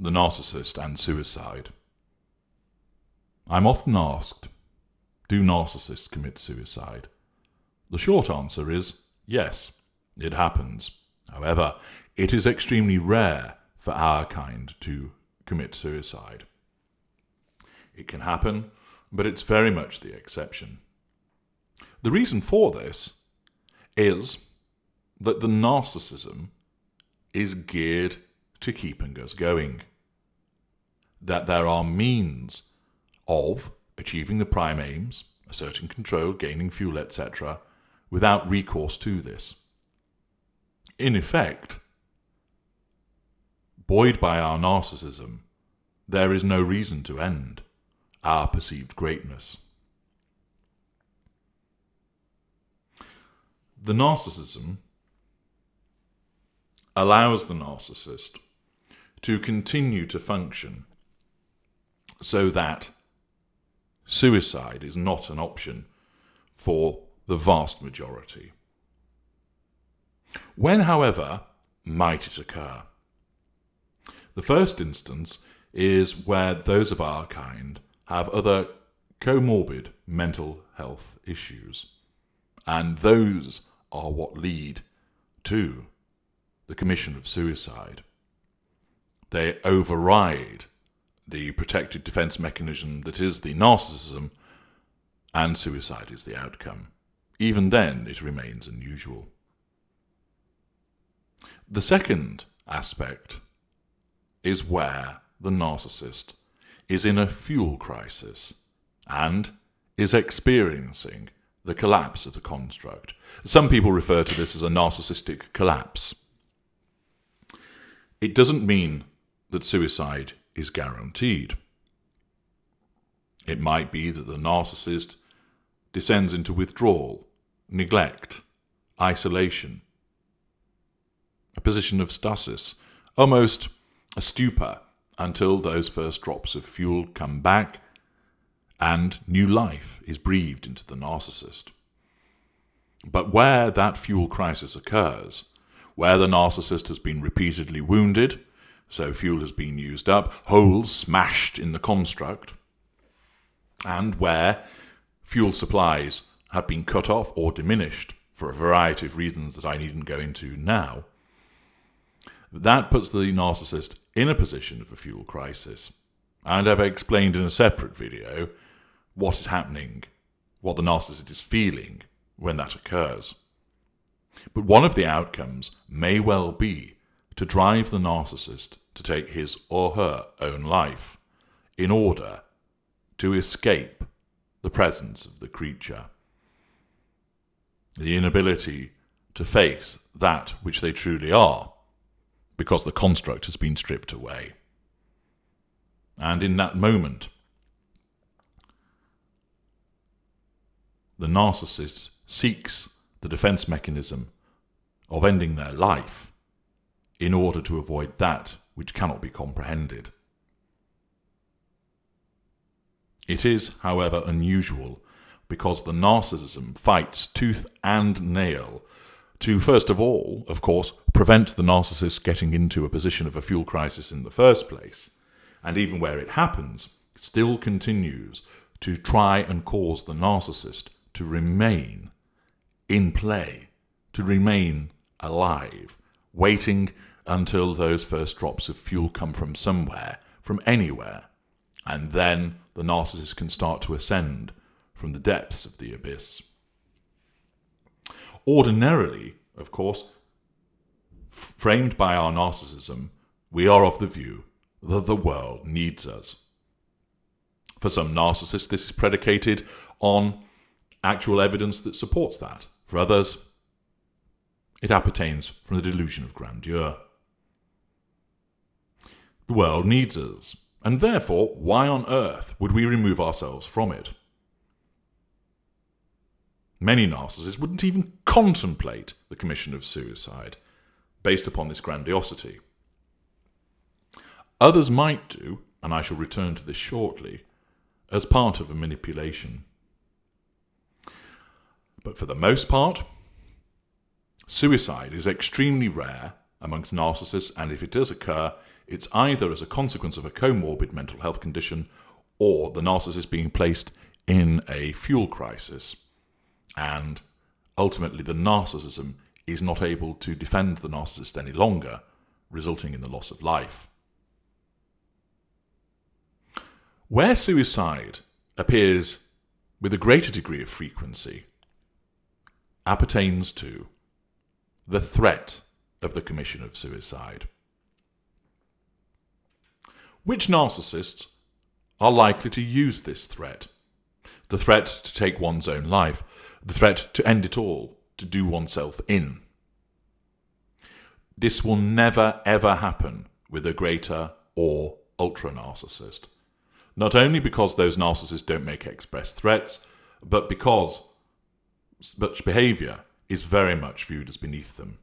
The Narcissist and Suicide. I'm often asked, do narcissists commit suicide? The short answer is yes, it happens. However, it is extremely rare for our kind to commit suicide. It can happen, but it's very much the exception. The reason for this is that the narcissism is geared to keeping us going. That there are means of achieving the prime aims, asserting control, gaining fuel, etc., without recourse to this. In effect, buoyed by our narcissism, there is no reason to end our perceived greatness. The narcissism allows the narcissist to continue to function so that suicide is not an option for the vast majority. When, however, might it occur? The first instance is where those of our kind have other comorbid mental health issues, and those are what lead to the commission of suicide. They override the protective defense mechanism that is the narcissism, and suicide is the outcome. Even then, it remains unusual. The second aspect is where the narcissist is in a fuel crisis and is experiencing the collapse of the construct. Some people refer to this as a narcissistic collapse. It doesn't mean that suicide is guaranteed. It might be that the narcissist descends into withdrawal, neglect, isolation, a position of stasis, almost a stupor, until those first drops of fuel come back and new life is breathed into the narcissist. But where that fuel crisis occurs, where the narcissist has been repeatedly wounded, so fuel has been used up, holes smashed in the construct, and where fuel supplies have been cut off or diminished for a variety of reasons that I needn't go into now, that puts the narcissist in a position of a fuel crisis. And I've explained in a separate video what is happening, what the narcissist is feeling when that occurs. But one of the outcomes may well be to drive the narcissist to take his or her own life in order to escape the presence of the creature. The inability to face that which they truly are, because the construct has been stripped away. And in that moment, the narcissist seeks the defense mechanism of ending their life in order to avoid that which cannot be comprehended. It is, however, unusual because the narcissism fights tooth and nail to, first of all, of course, prevent the narcissist getting into a position of a fuel crisis in the first place, and even where it happens, still continues to try and cause the narcissist to remain in play, to remain alive, waiting until those first drops of fuel come from somewhere, from anywhere, and then the narcissist can start to ascend from the depths of the abyss. Ordinarily, of course, framed by our narcissism, we are of the view that the world needs us. For some narcissists, this is predicated on actual evidence that supports that. For others, it appertains from the delusion of grandeur. The world needs us, and therefore, why on earth would we remove ourselves from it? Many narcissists wouldn't even contemplate the commission of suicide based upon this grandiosity. Others might do, and I shall return to this shortly, as part of a manipulation. But for the most part, suicide is extremely rare amongst narcissists, and if it does occur, it's either as a consequence of a comorbid mental health condition or the narcissist being placed in a fuel crisis. And ultimately, the narcissism is not able to defend the narcissist any longer, resulting in the loss of life. Where suicide appears with a greater degree of frequency appertains to the threat of the commission of suicide. Which narcissists are likely to use this threat? The threat to take one's own life, the threat to end it all, to do oneself in. This will never ever happen with a greater or ultra-narcissist. Not only because those narcissists don't make express threats, but because such behaviour is very much viewed as beneath them.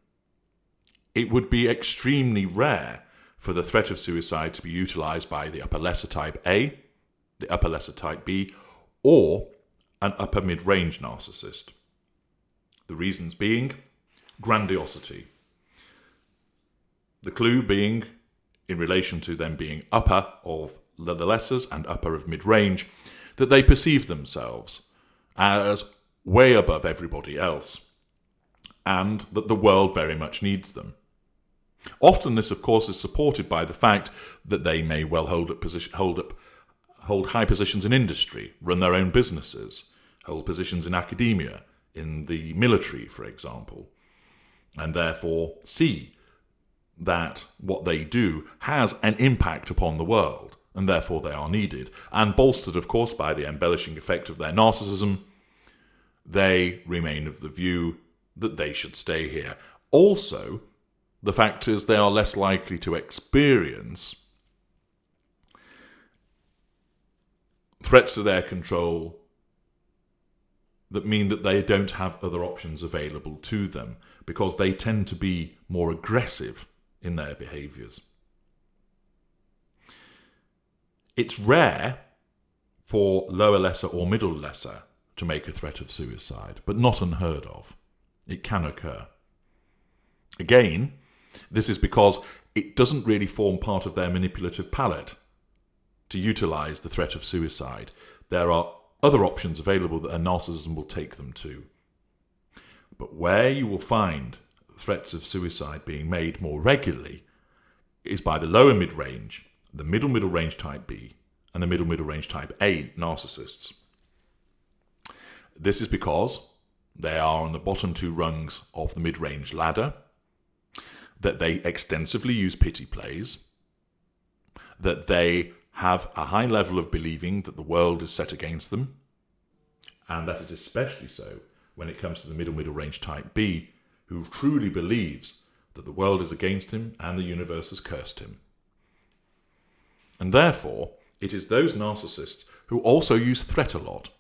It would be extremely rare for the threat of suicide to be utilised by the upper lesser type A, the upper lesser type B, or an upper mid-range narcissist. The reasons being grandiosity. The clue being, in relation to them being upper of the lessers and upper of mid-range, that they perceive themselves as way above everybody else, and that the world very much needs them. Often this, of course, is supported by the fact that they may well hold high positions in industry, run their own businesses, hold positions in academia, in the military, for example, and therefore see that what they do has an impact upon the world, and therefore they are needed. And bolstered, of course, by the embellishing effect of their narcissism, they remain of the view that they should stay here. Also, the fact is they are less likely to experience threats to their control that mean that they don't have other options available to them, because they tend to be more aggressive in their behaviours. It's rare for lower lesser or middle lesser to make a threat of suicide, but not unheard of. It can occur. Again, this is because it doesn't really form part of their manipulative palette to utilise the threat of suicide. There are other options available that a narcissism will take them to. But where you will find threats of suicide being made more regularly is by the lower mid-range, the middle range type B, and the middle range type A narcissists. This is because they are on the bottom two rungs of the mid-range ladder, that they extensively use pity plays, that they have a high level of believing that the world is set against them, and that is especially so when it comes to the middle range type B, who truly believes that the world is against him and the universe has cursed him. And therefore, it is those narcissists who also use threat a lot.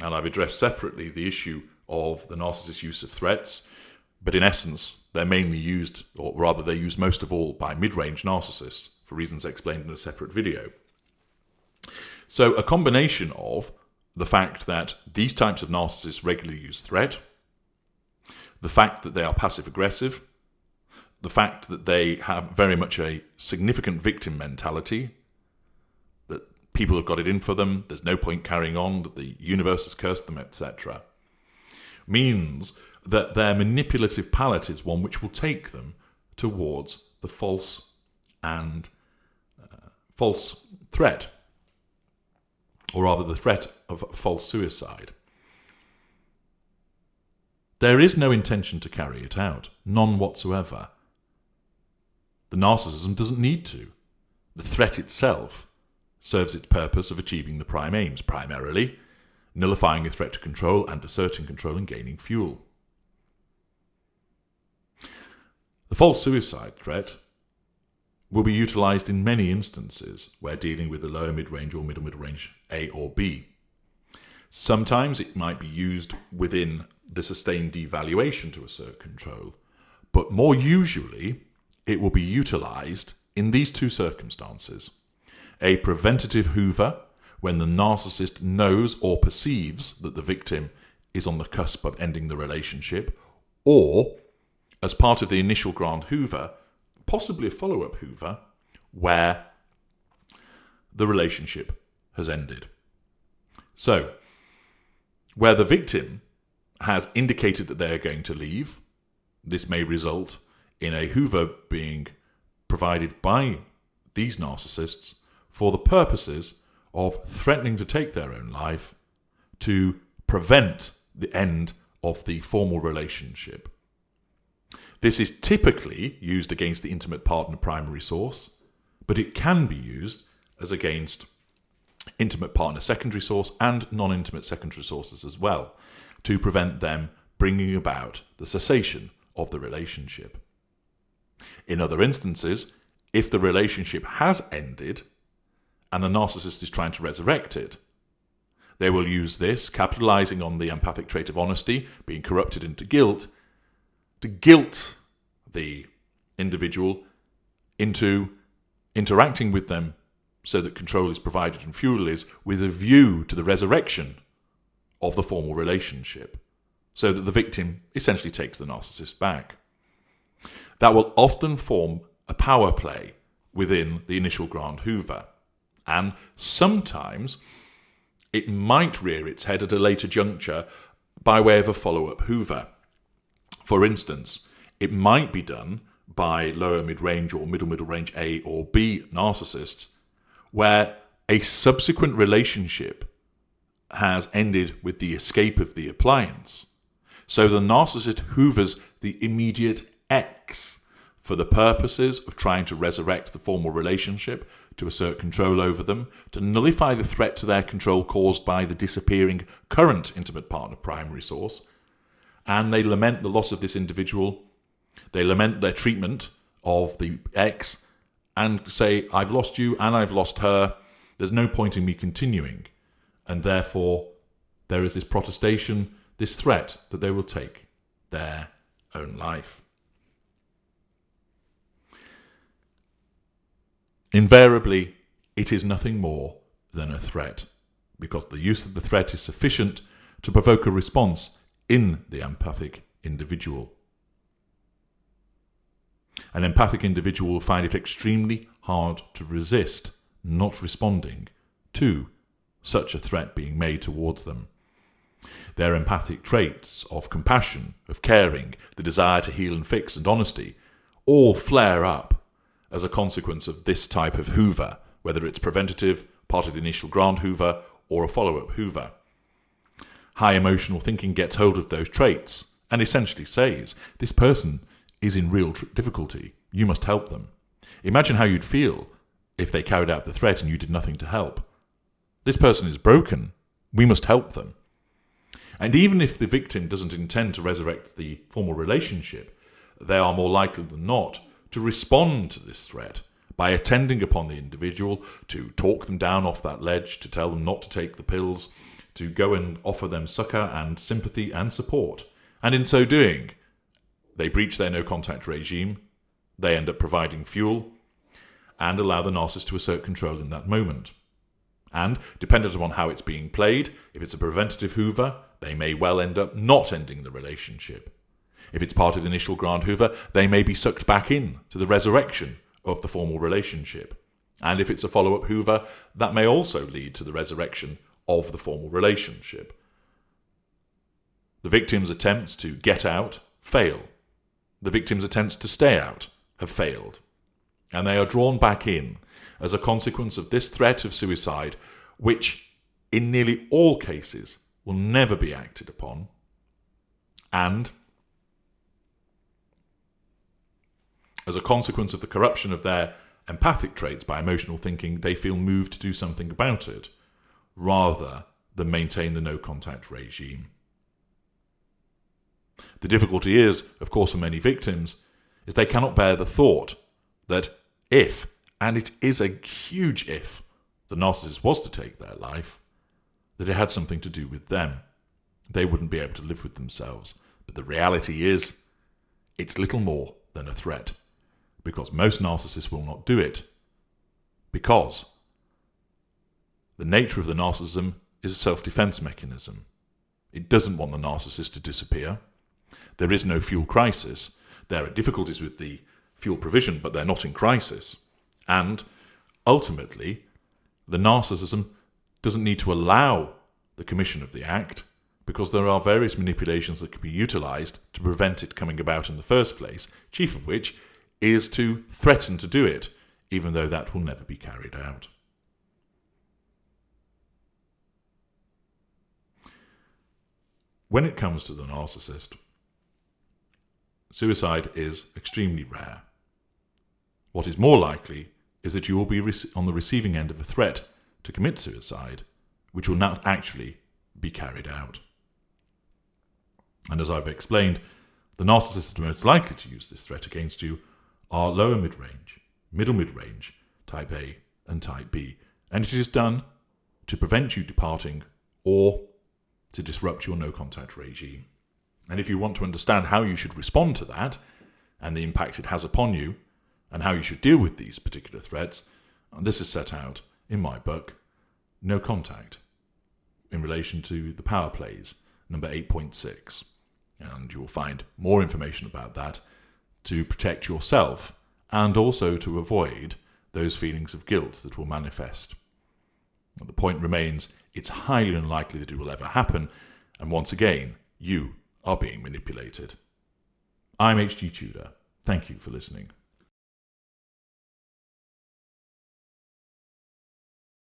And I've addressed separately the issue of the narcissist's use of threats, but in essence, they're mainly used, or rather they're used most of all by mid-range narcissists, for reasons explained in a separate video. So a combination of the fact that these types of narcissists regularly use threat, the fact that they are passive-aggressive, the fact that they have very much a significant victim mentality, that people have got it in for them, there's no point carrying on, that the universe has cursed them, etc., means that their manipulative palette is one which will take them towards the false threat, or rather the threat of false suicide. There is no intention to carry it out, none whatsoever. The narcissism doesn't need to. The threat itself serves its purpose of achieving the prime aims, primarily nullifying a threat to control and asserting control and gaining fuel. The false suicide threat will be utilised in many instances where dealing with the lower mid-range or middle mid-range A or B. Sometimes it might be used within the sustained devaluation to assert control, but more usually it will be utilised in these two circumstances. A preventative hoover, when the narcissist knows or perceives that the victim is on the cusp of ending the relationship, or as part of the initial Grand Hoover, possibly a follow-up Hoover, where the relationship has ended. So, where the victim has indicated that they are going to leave, this may result in a Hoover being provided by these narcissists for the purposes of threatening to take their own life to prevent the end of the formal relationship. This is typically used against the intimate partner primary source, but it can be used as against intimate partner secondary source and non-intimate secondary sources as well, to prevent them bringing about the cessation of the relationship. In other instances, if the relationship has ended and the narcissist is trying to resurrect it, they will use this, capitalizing on the empathic trait of honesty being corrupted into guilt, to guilt the individual into interacting with them so that control is provided and fuel is, with a view to the resurrection of the formal relationship, so that the victim essentially takes the narcissist back. That will often form a power play within the initial Grand Hoover, and sometimes it might rear its head at a later juncture by way of a follow-up Hoover. For instance, it might be done by lower mid-range or middle range A or B narcissists, where a subsequent relationship has ended with the escape of the appliance. So the narcissist hoovers the immediate X for the purposes of trying to resurrect the formal relationship, to assert control over them, to nullify the threat to their control caused by the disappearing current intimate partner primary source, and they lament the loss of this individual. They lament their treatment of the X and say, I've lost you and I've lost her. There's no point in me continuing. And therefore, there is this protestation, this threat that they will take their own life. Invariably, it is nothing more than a threat, because the use of the threat is sufficient to provoke a response in the empathic individual. An empathic individual will find it extremely hard to resist not responding to such a threat being made towards them. Their empathic traits of compassion, of caring, the desire to heal and fix, and honesty all flare up as a consequence of this type of Hoover, whether it's preventative, part of the initial Grand Hoover, or a follow-up Hoover. High emotional thinking gets hold of those traits and essentially says, this person is in real difficulty. You must help them. Imagine how you'd feel if they carried out the threat and you did nothing to help. This person is broken. We must help them. And even if the victim doesn't intend to resurrect the formal relationship, they are more likely than not to respond to this threat by attending upon the individual, to talk them down off that ledge, to tell them not to take the pills, to go and offer them succour and sympathy and support. And in so doing, they breach their no-contact regime, they end up providing fuel, and allow the narcissist to assert control in that moment. And, dependent upon how it's being played, if it's a preventative Hoover, they may well end up not ending the relationship. If it's part of the initial Grand Hoover, they may be sucked back in to the resurrection of the formal relationship. And if it's a follow-up Hoover, that may also lead to the resurrection of the formal relationship. The victim's attempts to get out fail. The victim's attempts to stay out have failed. And they are drawn back in as a consequence of this threat of suicide, which in nearly all cases will never be acted upon. And as a consequence of the corruption of their empathic traits by emotional thinking, they feel moved to do something about it, rather than maintain the no-contact regime. The difficulty is, of course, for many victims, is they cannot bear the thought that if, and it is a huge if, the narcissist was to take their life, that it had something to do with them. They wouldn't be able to live with themselves. But the reality is, it's little more than a threat, because most narcissists will not do it, because the nature of the narcissism is a self-defense mechanism. It doesn't want the narcissist to disappear. There is no fuel crisis. There are difficulties with the fuel provision, but they're not in crisis. And ultimately, the narcissism doesn't need to allow the commission of the act, because there are various manipulations that can be utilised to prevent it coming about in the first place, chief of which is to threaten to do it, even though that will never be carried out. When it comes to the narcissist, suicide is extremely rare. What is more likely is that you will be on the receiving end of a threat to commit suicide, which will not actually be carried out. And as I've explained, the narcissists most likely to use this threat against you are lower mid-range, middle mid-range, type A and type B, and it is done to prevent you departing or to disrupt your no-contact regime. And if you want to understand how you should respond to that, and the impact it has upon you, and how you should deal with these particular threats, this is set out in my book, No Contact, in relation to the power plays, number 8.6. And you will find more information about that to protect yourself and also to avoid those feelings of guilt that will manifest. And the point remains, it's highly unlikely that it will ever happen, and once again, you are being manipulated. I'm H.G. Tudor. Thank you for listening.